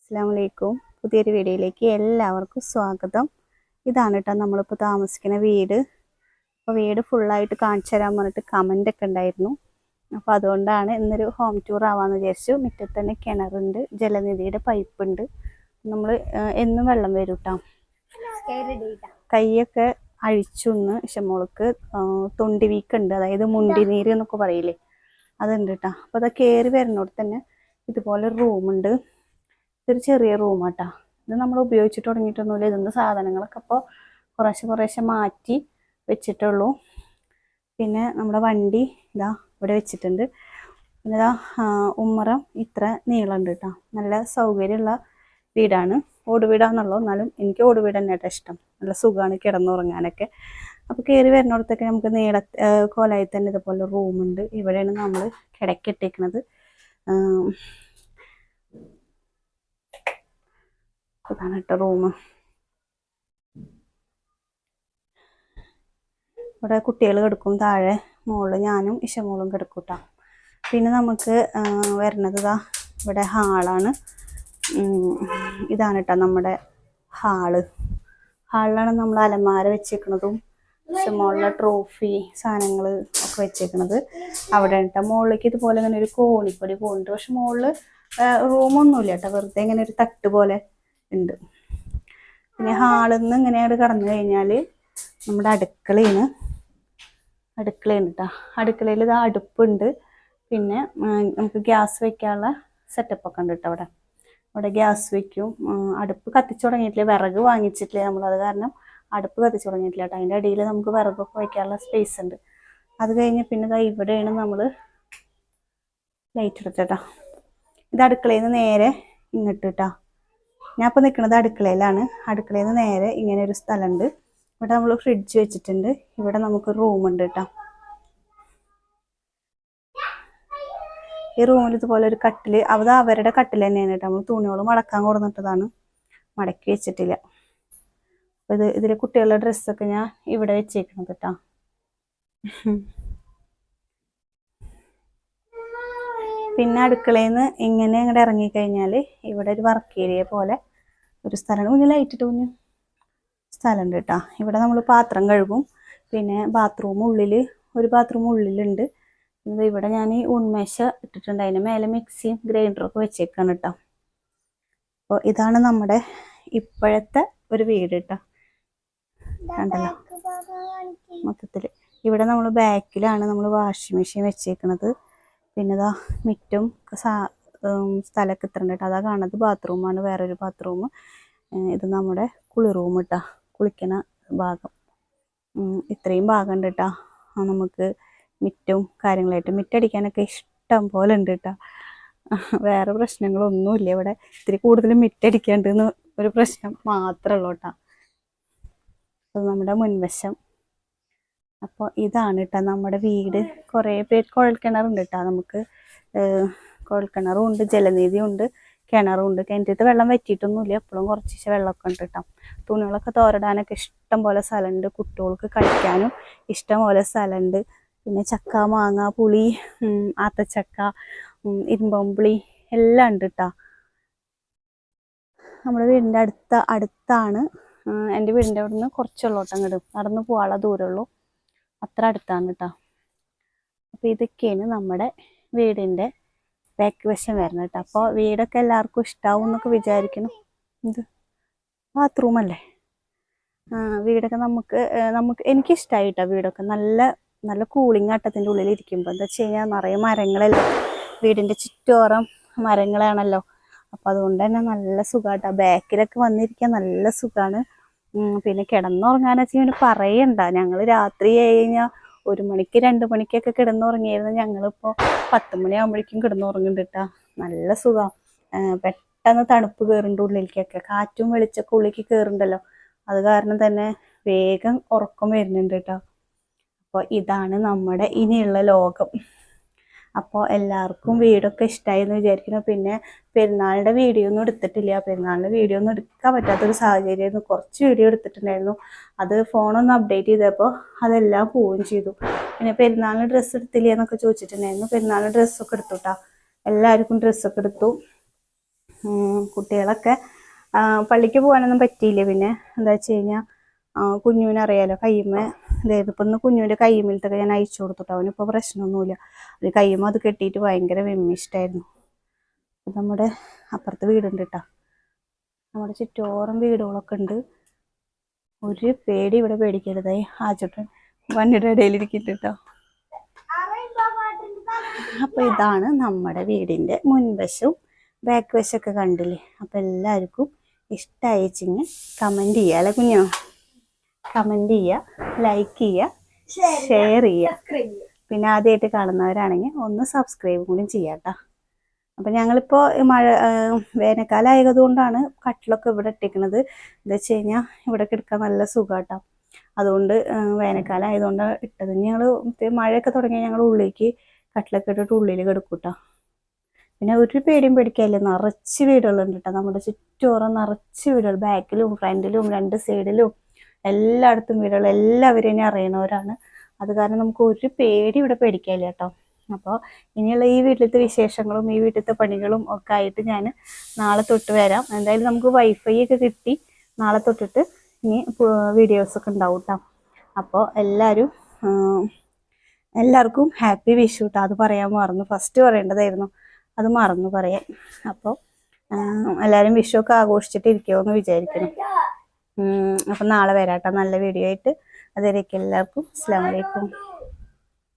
അസ്സലാമു അലൈക്കും. പുതിയൊരു വീഡിയോയിലേക്ക് എല്ലാവർക്കും സ്വാഗതം. ഇതാണ് കേട്ടോ നമ്മളിപ്പോൾ താമസിക്കുന്ന വീട്. അപ്പോൾ വീട് ഫുള്ളായിട്ട് കാണിച്ചു തരാൻ പറഞ്ഞിട്ട് കമൻ്റ് ഒക്കെ ഉണ്ടായിരുന്നു. അപ്പോൾ അതുകൊണ്ടാണ് ഇന്നൊരു ഹോം ടൂർ ആവാമെന്ന് വിചാരിച്ചു. മുറ്റത്ത് തന്നെ കിണറുണ്ട്, ജലനിധിയുടെ പൈപ്പ് ഉണ്ട്. നമ്മൾ എന്നും വെള്ളം വരും കേട്ടോ. കൈയൊക്കെ അഴിച്ചൊന്ന് ഇഷമോൾക്ക് തൊണ്ടി വീക്കുണ്ട്, അതായത് മുണ്ടി നീര് എന്നൊക്കെ പറയില്ലേ, അതുണ്ട് കേട്ടോ. അപ്പോൾ അത് കയറി വരുന്നോട് തന്നെ ഇതുപോലെ റൂമുണ്ട്. ഇതൊരു ചെറിയ റൂമാട്ടാ. ഇത് നമ്മൾ ഉപയോഗിച്ചിട്ട് തുടങ്ങിയിട്ടൊന്നുമില്ല. ഇതിൻ്റെ സാധനങ്ങളൊക്കെ അപ്പോൾ കുറേശ്ശെ മാറ്റി വെച്ചിട്ടുള്ളൂ. പിന്നെ നമ്മുടെ വണ്ടി ഇതാ ഇവിടെ വെച്ചിട്ടുണ്ട്. പിന്നെ ഇതാ ഉമ്മറം ഇത്ര നീളമുണ്ട് കേട്ടോ. നല്ല സൗകര്യമുള്ള വീടാണ്. ഓടുവീടാണെന്നുള്ളൂ, എന്നാലും എനിക്ക് ഓടുവീട് തന്നെ കേട്ടോ ഇഷ്ടം. നല്ല സുഖമാണ് കിടന്നുറങ്ങാനൊക്കെ. അപ്പോൾ കയറി വരുന്നിടത്തൊക്കെ നമുക്ക് കോലായി തന്നെ ഇതുപോലെ റൂമുണ്ട്. ഇവിടെയാണ് നമ്മൾ കിടക്കിട്ടിരിക്കുന്നത്. ഇതാണ് കേട്ടോ റൂം. ഇവിടെ കുട്ടികൾ കിടക്കും, താഴെ മുകളിൽ ഞാനും ഇഷമോളും കിടക്കും കേട്ടോ. പിന്നെ നമുക്ക് വരുന്നത് ഇവിടെ ഹാളാണ്. ഇതാണ് കേട്ടോ നമ്മുടെ ഹാളിലാണ് നമ്മൾ അലമാര വെച്ചേക്കുന്നതും ഇഷമോളിലെ ട്രോഫി സാധനങ്ങൾ ഒക്കെ വെച്ചേക്കുന്നത് അവിടെ കേട്ടോ. മുകളിലേക്ക് ഇതുപോലെ ഇങ്ങനെ ഒരു കോണിപ്പടി പോകുന്നുണ്ട്. പക്ഷെ മുകളിൽ റൂമൊന്നുമില്ല കേട്ടോ, വെറുതെ ഇങ്ങനെ ഒരു തട്ട് പോലെ ഉണ്ട്. പിന്നെ ഹാളിൽ നിന്ന് ഇങ്ങനെ കടന്നു കഴിഞ്ഞാൽ നമ്മുടെ അടുക്കളയാണ് കേട്ടോ. അടുക്കളയിൽ ഇതാ അടുപ്പുണ്ട്. പിന്നെ നമുക്ക് ഗ്യാസ് വെക്കാനുള്ള സെറ്റപ്പൊക്കെ ഉണ്ട് കേട്ടോ. അവിടെ ഗ്യാസ് വെക്കും. അടുപ്പ് കത്തിച്ചു തുടങ്ങിയിട്ടില്ല, വിറക് വാങ്ങിച്ചിട്ടില്ല നമ്മളത് കാരണം അടുപ്പ് കത്തിച്ചു തുടങ്ങിയിട്ടില്ല കേട്ടോ. അതിൻ്റെ അടിയിൽ നമുക്ക് വിറകൊക്കെ വയ്ക്കാനുള്ള സ്പേസ് ഉണ്ട്. അത് കഴിഞ്ഞ് പിന്നെ ഇതാ ഇവിടെയാണ് നമ്മൾ ലൈറ്റ് എടുത്തേട്ടാ. ഇത് അടുക്കളയിൽ നിന്ന് നേരെ ഇങ്ങോട്ട് കേട്ടോ. ഞാൻ ഇപ്പോൾ നിൽക്കുന്നത് അടുക്കളയിലാണ്. അടുക്കളയിൽ നിന്ന് നേരെ ഇങ്ങനെ ഒരു സ്ഥലമുണ്ട്. ഇവിടെ നമ്മൾ ഫ്രിഡ്ജ് വെച്ചിട്ടുണ്ട്. ഇവിടെ നമുക്ക് റൂമുണ്ട് കേട്ടോ. ഈ റൂമിൽ ഇതുപോലെ ഒരു കട്ടിൽ, അത് അവരുടെ കട്ടിൽ തന്നെയാണ് കേട്ടോ. നമ്മൾ തുണികൾ മടക്കാൻ കൊടുത്തിട്ടതാണ്, മടക്കി വെച്ചിട്ടില്ല. അപ്പോൾ ഇതിൽ കുട്ടികളുടെ ഡ്രസ്സൊക്കെ ഞാൻ ഇവിടെ വെച്ചേക്കുന്നത് കേട്ടോ. പിന്നെ അടുക്കളയിൽ നിന്ന് ഇങ്ങനെ അങ്ങോട്ട് ഇറങ്ങിക്കഴിഞ്ഞാൽ ഇവിടെ ഒരു വർക്ക് ഏരിയ പോലെ ഒരു സ്ഥലമാണ്. കുഞ്ഞ് ലൈറ്റിട്ട് കുഞ്ഞ് സ്ഥലമുണ്ട് കേട്ടോ. ഇവിടെ നമ്മൾ പാത്രം കഴുകും. പിന്നെ ഒരു ബാത്റൂം ഉള്ളിലുണ്ട്. ഇവിടെ ഞാൻ ഈ ഉൺമേശ ഇട്ടിട്ടുണ്ട്, അതിന് മേലെ മിക്സിയും ഗ്രൈൻഡറൊക്കെ വെച്ചേക്കാണ് കേട്ടോ. അപ്പോൾ ഇതാണ് നമ്മുടെ ഇപ്പോഴത്തെ ഒരു വീട് കേട്ടോ. കണ്ടല്ലോ മൊത്തത്തിൽ. ഇവിടെ നമ്മൾ ബാക്കിലാണ് നമ്മൾ വാഷിംഗ് മെഷീൻ വെച്ചേക്കണത്. പിന്നെ ഇതാ മിറ്റും സ്ഥലമൊക്കെ ഇത്രണ്ട് കേട്ടോ. അതാ കാണുന്നത് ബാത്റൂമാണ്, വേറൊരു ബാത്റൂം. ഇത് നമ്മുടെ കുളി റൂം കേട്ടോ, കുളിക്കണ ഭാഗം. ഇത്രയും ഭാഗം ഉണ്ട് കേട്ടോ. നമുക്ക് മിറ്റും കാര്യങ്ങളായിട്ട് മിറ്റടിക്കാനൊക്കെ ഇഷ്ടം പോലെ ഉണ്ട് കേട്ടോ. വേറെ പ്രശ്നങ്ങളൊന്നുമില്ല ഇവിടെ. ഇത്തിരി കൂടുതൽ മിറ്റടിക്കേണ്ടെന്ന് ഒരു പ്രശ്നം മാത്രമേ ഉള്ളൂ കേട്ടോ. അത് നമ്മുടെ മുൻവശം. അപ്പോൾ ഇതാണ് കേട്ടോ നമ്മുടെ വീട്. കുറേ പേര് കുഴൽക്കിണറുണ്ട് കേട്ടോ. നമുക്ക് കുഴൽക്കിണറും ഉണ്ട്, ജലനിധിയും ഉണ്ട്, കിണറും ഉണ്ട്. കിണറ്റിലത്തെ വെള്ളം വറ്റിയിട്ടൊന്നുമില്ല, എപ്പോഴും കുറച്ച് വെള്ളമൊക്കെ ഉണ്ട് കേട്ടോ. തുണികളൊക്കെ തോരടാനൊക്കെ ഇഷ്ടം പോലെ സ്ഥലമുണ്ട്. കുട്ടികൾക്ക് കളിക്കാനും ഇഷ്ടം പോലെ സ്ഥലമുണ്ട്. പിന്നെ ചക്ക, മാങ്ങ, പുളി, ആത്തച്ചക്ക, ഇരുമ്പമ്പുളി എല്ലാം ഉണ്ട് കേട്ടോ. നമ്മുടെ വീടിൻ്റെ അടുത്താണ്. എൻ്റെ വീടിൻ്റെ അവിടെ നിന്ന് കുറച്ചുള്ളോട്ടം കിടും, നടന്നു പോകാനുള്ള ദൂരമുള്ളൂ, അത്ര അടുത്താണ് കേട്ടോ. അപ്പോൾ ഇതൊക്കെയാണ് നമ്മുടെ വീടിൻ്റെ ബാക്ക് വശം വരുന്നത് കേട്ടോ. അപ്പോൾ വീടൊക്കെ എല്ലാവർക്കും ഇഷ്ടാവും എന്നൊക്കെ വിചാരിക്കണം. ഇത് ബാത്റൂമല്ലേ. വീടൊക്കെ നമുക്ക് എനിക്കിഷ്ടമായി കേട്ടോ. വീടൊക്കെ നല്ല കൂളിംഗ് ആട്ടത്തിൻ്റെ ഉള്ളിൽ ഇരിക്കുമ്പോൾ. എന്താ വെച്ച് കഴിഞ്ഞാൽ നിറയെ മരങ്ങളല്ലേ, വീടിൻ്റെ ചുറ്റോറം മരങ്ങളാണല്ലോ. അപ്പോൾ അതുകൊണ്ട് തന്നെ നല്ല സുഖമായിട്ടാ. ബാക്കിലൊക്കെ വന്നിരിക്കാൻ നല്ല സുഖമാണ്. പിന്നെ കിടന്നുറങ്ങാന്ന് വെച്ചാൽ പറയണ്ട. ഞങ്ങൾ രാത്രി കഴിഞ്ഞാൽ 1 മണിക്ക് 2 മണിക്കൊക്കെ കിടന്നുറങ്ങിയായിരുന്നു. ഞങ്ങളിപ്പോൾ 10 മണിയാകുമ്പോഴേക്കും കിടന്നുറങ്ങുന്നുണ്ട് കേട്ടോ. നല്ല സുഖം. പെട്ടെന്ന് തണുപ്പ് കയറുന്നുണ്ട് ഉള്ളിലേക്കൊക്കെ. കാറ്റും വെളിച്ചൊക്കെ ഉള്ളിലേക്ക് കയറുന്നുണ്ടല്ലോ, അത് കാരണം തന്നെ വേഗം ഉറക്കം വരുന്നുണ്ട് കേട്ടോ. അപ്പോൾ ഇതാണ് നമ്മുടെ ഇനിയുള്ള ലോകം. അപ്പോൾ എല്ലാവർക്കും വീടൊക്കെ ഇഷ്ടമായി എന്ന് വിചാരിക്കുന്നു. പിന്നെ പെരുന്നാളിൻ്റെ വീഡിയോ ഒന്നും എടുത്തിട്ടില്ല. പെരുന്നാളിൻ്റെ വീഡിയോ ഒന്നും എടുക്കാൻ പറ്റാത്തൊരു സാഹചര്യമായിരുന്നു. കുറച്ച് വീഡിയോ എടുത്തിട്ടുണ്ടായിരുന്നു. അത് ഫോണൊന്ന് അപ്ഡേറ്റ് ചെയ്തപ്പോൾ അതെല്ലാം പോവുകയും ചെയ്തു. പിന്നെ പെരുന്നാളിന് ഡ്രസ്സ് എടുത്തില്ല എന്നൊക്കെ ചോദിച്ചിട്ടുണ്ടായിരുന്നു. പെരുന്നാളിന് ഡ്രസ്സൊക്കെ എടുത്തു കേട്ടോ. എല്ലാവർക്കും ഡ്രസ്സൊക്കെ എടുത്തു. കുട്ടികളൊക്കെ പള്ളിക്ക് പോകാനൊന്നും പറ്റിയില്ല. പിന്നെ എന്താ വെച്ച് കഴിഞ്ഞാൽ കുഞ്ഞുവിനറിയാലോ കയ്യുമ്മ ഇപ്പം ഒന്ന് കുഞ്ഞുവിൻ്റെ കയ്യുമ്മിലത്തൊക്കെ ഞാൻ അയച്ചു കൊടുത്തിട്ടോ. അവനിപ്പോൾ പ്രശ്നമൊന്നുമില്ല. അത് കയ്യുമ്മ അത് കെട്ടിയിട്ട് ഭയങ്കര വിമ്മിഷ്ടായിരുന്നു. നമ്മുടെ അപ്പുറത്ത് വീടുണ്ട് കേട്ടോ. നമ്മുടെ ചുറ്റോറം വീടുകളൊക്കെ ഉണ്ട്. ഒരു പേടി ഇവിടെ പേടിക്കരുതായി. ആചുട്ടൻ വണ്ടിയുടെ ഇടയിലിരിക്കുന്നുണ്ട് കേട്ടോ. അപ്പോൾ ഇതാണ് നമ്മുടെ വീടിൻ്റെ മുൻവശവും ബാക്ക് വശമൊക്കെ കണ്ടില്ലേ. അപ്പോൾ എല്ലാവർക്കും ഇഷ്ടമായിച്ചിങ്ങ് കമൻറ്റ് ചെയ്യുക അല്ലേ കുഞ്ഞോ? കമൻറ്റ് ചെയ്യുക, ലൈക്ക് ചെയ്യുക, ഷെയർ ചെയ്യുക. പിന്നെ ആദ്യമായിട്ട് കാണുന്നവരാണെങ്കിൽ ഒന്ന് സബ്സ്ക്രൈബ് കൂടി ചെയ്യാം കേട്ടോ. അപ്പം ഞങ്ങളിപ്പോൾ വേനൽക്കാലം ആയതുകൊണ്ടാണ് കട്ടിലൊക്കെ ഇവിടെ ഇട്ടിരിക്കുന്നത്. എന്താ വെച്ച് കഴിഞ്ഞാൽ ഇവിടെ കിടക്കാൻ നല്ല സുഖമാട്ടോ. അതുകൊണ്ട് വേനൽക്കാലം ആയതുകൊണ്ട് ഇട്ടത്. ഞങ്ങൾ മഴയൊക്കെ തുടങ്ങി ഞങ്ങൾ ഉള്ളിലേക്ക് കട്ടിലൊക്കെ ഇട്ടിട്ട് ഉള്ളിൽ കിടക്കും കേട്ടോ. പിന്നെ ഒരു പേടിയും പേടിക്കാനില്ല. നിറച്ച് വീടുകളുണ്ട് കേട്ടോ. നമ്മുടെ ചുറ്റോറം നിറച്ച് വീടുകൾ, ബാക്കിലും ഫ്രണ്ടിലും 2 സൈഡിലും എല്ലായിടത്തും വീടുകൾ. എല്ലാവരും ഇനി അറിയണവരാണ്. അത് കാരണം നമുക്ക് ഒരു പേടി ഇവിടെ പേടിക്കാനില്ല കേട്ടോ. അപ്പോൾ ഇനിയുള്ള ഈ വീട്ടിലത്തെ വിശേഷങ്ങളും ഈ വീട്ടിലത്തെ പണികളും ഒക്കെ ആയിട്ട് ഞാൻ നാളെ തൊട്ട് വരാം. എന്തായാലും നമുക്ക് വൈഫൈ ഒക്കെ കിട്ടി. നാളെ തൊട്ടിട്ട് ഇനി വീഡിയോസൊക്കെ ഉണ്ടാവും കേട്ടോ. അപ്പോൾ എല്ലാവർക്കും ഹാപ്പി വിഷു കേട്ടോ. അത് പറയാൻ മറന്നു, ഫസ്റ്റ് പറയേണ്ടതായിരുന്നു, അത് മറന്നു പറയാൻ. അപ്പോൾ എല്ലാവരും വിഷു ഒക്കെ ആഘോഷിച്ചിട്ട് ഇരിക്കുമെന്ന് വിചാരിക്കണം. അപ്പം നാളെ വരാം കേട്ടോ നല്ല വീഡിയോ ആയിട്ട്. അതുവരേക്കും എല്ലാവർക്കും അസ്സലാമു അലൈക്കും.